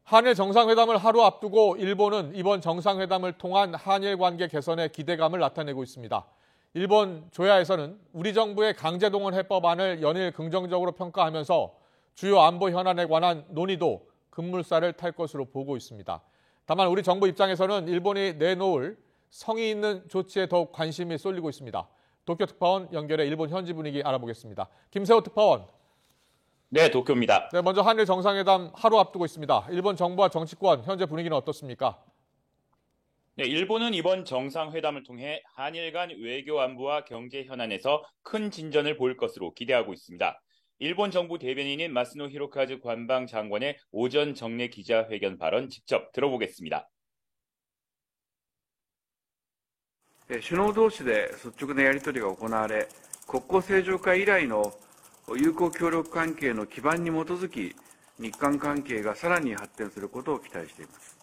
한일 정상회담을 하루 앞두고 일본은 이번 정상회담을 통한 한일 관계 개선에 기대감을 나타내고 있습니다. 일본 조야에서는 우리 정부의 강제동원 해법안을 연일 긍정적으로 평가하면서 주요 안보 현안에 관한 논의도 급물살을 탈 것으로 보고 있습니다. 다만 우리 정부 입장에서는 일본이 내놓을 성의 있는 조치에 더욱 관심이 쏠리고 있습니다. 도쿄 특파원 연결해 일본 현지 분위기 알아보겠습니다. 김세호 특파원. 네, 도쿄입니다. 네, 먼저 한일 정상회담 하루 앞두고 있습니다. 일본 정부와 정치권 현재 분위기는 어떻습니까? 네, 일본은 이번 정상회담을 통해 한일 간 외교 안보와 경제 현안에서 큰 진전을 보일 것으로 기대하고 있습니다. 일본 정부 대변인인 마스노 히로카즈 관방장관의 오전 정례 기자회견 발언 직접 들어보겠습니다. 首脳同士で率直なやり取りが行われ、国交正常化以来の友好協力関係の基盤に基づき、日韓関係がさらに発展することを期待しています。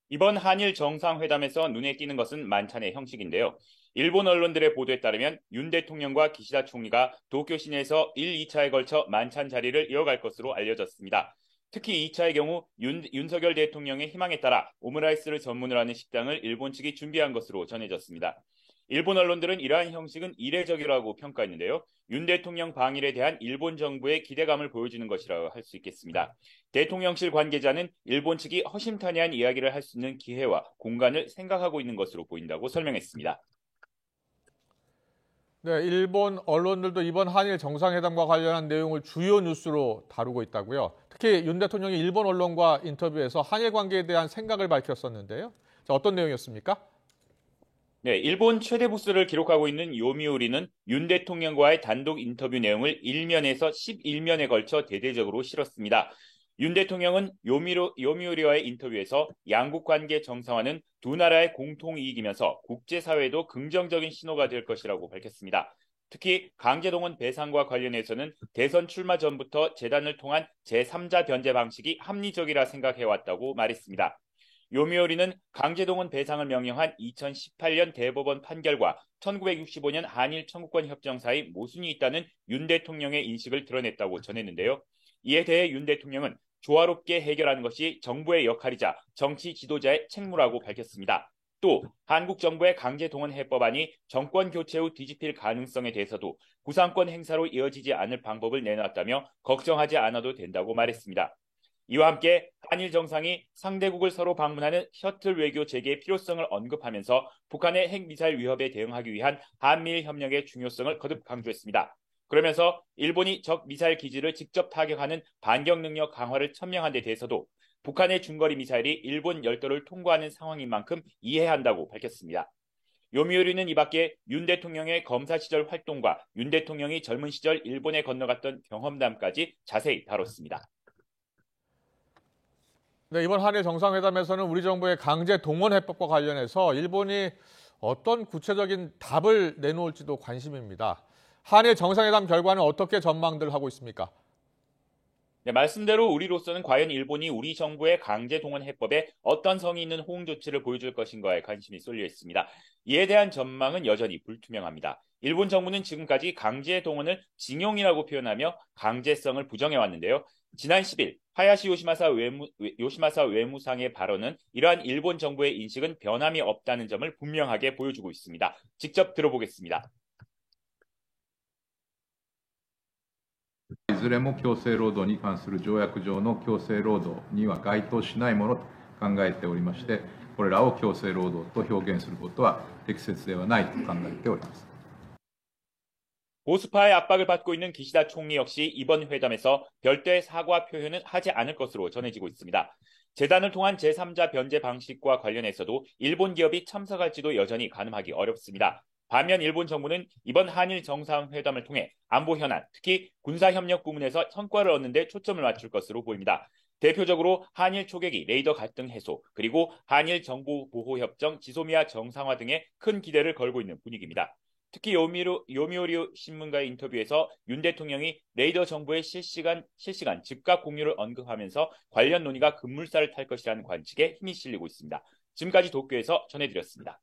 이번 한일 정상회담에서 눈에 띄는 것은 만찬의 형식인데요. 일본 언론들의 보도에 따르면 윤 대통령과 기시다 총리가 도쿄 시내에서 1, 2차에 걸쳐 만찬 자리를 이어갈 것으로 알려졌습니다. 특히 2차의 경우 윤석열 대통령의 희망에 따라 오므라이스를 전문으로 하는 식당을 일본 측이 준비한 것으로 전해졌습니다. 일본 언론들은 이러한 형식은 이례적이라고 평가했는데요. 윤 대통령 방일에 대한 일본 정부의 기대감을 보여주는 것이라고 할 수 있겠습니다. 대통령실 관계자는 일본 측이 허심탄회한 이야기를 할 수 있는 기회와 공간을 생각하고 있는 것으로 보인다고 설명했습니다. 네, 일본 언론들도 이번 한일 정상회담과 관련한 내용을 주요 뉴스로 다루고 있다고요. 특히 윤 대통령이 일본 언론과 인터뷰에서 한일 관계에 대한 생각을 밝혔었는데요. 자, 어떤 내용이었습니까? 네, 일본 최대 부스를 기록하고 있는 요미우리는 윤 대통령과의 단독 인터뷰 내용을 1면에서 11면에 걸쳐 대대적으로 실었습니다. 윤 대통령은 요미우리와의 인터뷰에서 양국 관계 정상화는 두 나라의 공통 이익이면서 국제사회에도 긍정적인 신호가 될 것이라고 밝혔습니다. 특히 강제동원 배상과 관련해서는 대선 출마 전부터 재단을 통한 제3자 변제 방식이 합리적이라 생각해왔다고 말했습니다. 요미우리는 강제동원 배상을 명령한 2018년 대법원 판결과 1965년 한일 청구권 협정 사이 모순이 있다는 윤 대통령의 인식을 드러냈다고 전했는데요. 이에 대해 윤 대통령은 조화롭게 해결하는 것이 정부의 역할이자 정치 지도자의 책무라고 밝혔습니다. 또 한국 정부의 강제동원 해법안이 정권 교체 후 뒤집힐 가능성에 대해서도 구상권 행사로 이어지지 않을 방법을 내놨다며 걱정하지 않아도 된다고 말했습니다. 이와 함께 한일 정상이 상대국을 서로 방문하는 셔틀 외교 재개의 필요성을 언급하면서 북한의 핵미사일 위협에 대응하기 위한 한미일 협력의 중요성을 거듭 강조했습니다. 그러면서 일본이 적 미사일 기지를 직접 타격하는 반격 능력 강화를 천명한 데 대해서도 북한의 중거리 미사일이 일본 열도를 통과하는 상황인 만큼 이해한다고 밝혔습니다. 요미우리는 이 밖에 윤 대통령의 검사 시절 활동과 윤 대통령이 젊은 시절 일본에 건너갔던 경험담까지 자세히 다뤘습니다. 네, 이번 한일 정상회담에서는 우리 정부의 강제 동원 해법과 관련해서 일본이 어떤 구체적인 답을 내놓을지도 관심입니다. 한일 정상회담 결과는 어떻게 전망들 하고 있습니까? 네, 말씀대로 우리로서는 과연 일본이 우리 정부의 강제 동원 해법에 어떤 성의 있는 호응 조치를 보여줄 것인가에 관심이 쏠려 있습니다. 이에 대한 전망은 여전히 불투명합니다. 일본 정부는 지금까지 강제 동원을 징용이라고 표현하며 강제성을 부정해 왔는데요. 지난 10일 하야시 요시마사 외무상의 발언은 이러한 일본 정부의 인식은 변함이 없다는 점을 분명하게 보여주고 있습니다. 직접 들어보겠습니다. いずれも強制労働に関する条約上の強制労働には該当しないものと考えておりまして、これらを強制労働と表現することは適切ではないと考えております。 보수파의 압박을 받고 있는 기시다 총리 역시 이번 회담에서 별도의 사과 표현은 하지 않을 것으로 전해지고 있습니다. 재단을 통한 제3자 변제 방식과 관련해서도 일본 기업이 참석할지도 여전히 가늠하기 어렵습니다. 반면 일본 정부는 이번 한일 정상회담을 통해 안보 현안, 특히 군사협력 부문에서 성과를 얻는 데 초점을 맞출 것으로 보입니다. 대표적으로 한일 초계기 레이더 갈등 해소, 그리고 한일 정보보호협정 지소미아 정상화 등에 큰 기대를 걸고 있는 분위기입니다. 특히 요미우리 신문과의 인터뷰에서 윤 대통령이 레이더 정보의 실시간 즉각 공유를 언급하면서 관련 논의가 급물살을 탈 것이라는 관측에 힘이 실리고 있습니다. 지금까지 도쿄에서 전해드렸습니다.